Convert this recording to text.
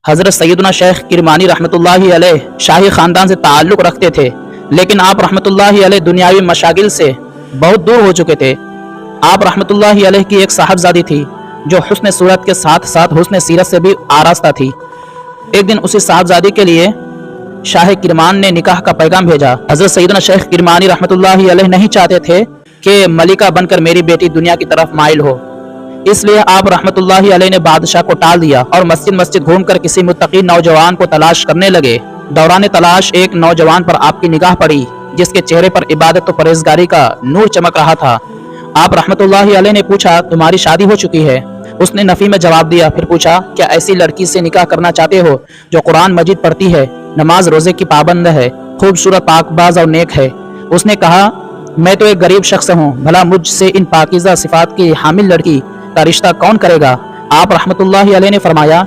حضرت سیدنا شیخ کرمانی رحمۃ اللہ علیہ شاہی خاندان سے تعلق رکھتے تھے، لیکن آپ رحمۃ اللہ علیہ دنیاوی مشاغل سے بہت دور ہو چکے تھے۔ آپ رحمۃ اللہ علیہ کی ایک صاحبزادی تھی جو حسن صورت کے ساتھ ساتھ حسن سیرت سے بھی آراستہ تھی۔ ایک دن اسی صاحبزادی کے لیے شاہ کرمان نے نکاح کا پیغام بھیجا۔ حضرت سیدنا شیخ کرمانی رحمۃ اللہ علیہ نہیں چاہتے تھے کہ ملکہ بن کر میری بیٹی دنیا کی طرف مائل ہو، اس لیے آپ رحمۃ اللہ علیہ نے بادشاہ کو ٹال دیا اور مسجد گھوم کر کسی متقی نوجوان کو تلاش کرنے لگے۔ دوران تلاش ایک نوجوان پر آپ کی نگاہ پڑی جس کے چہرے پر عبادت و پرہیزگاری کا نور چمک رہا تھا۔ آپ رحمۃ اللہ علیہ نے پوچھا، تمہاری شادی ہو چکی ہے؟ اس نے نفی میں جواب دیا۔ پھر پوچھا، کیا ایسی لڑکی سے نکاح کرنا چاہتے ہو جو قرآن مجید پڑھتی ہے، نماز روزے کی پابند ہے، خوبصورت پاک باز اور نیک ہے؟ اس نے کہا، میں تو ایک غریب شخص ہوں، بھلا مجھ سے ان پاکیزہ صفات کی حامل لڑکی کا رشتہ کون کرے گا؟ آپ رحمۃ اللہ علیہ نے فرمایا،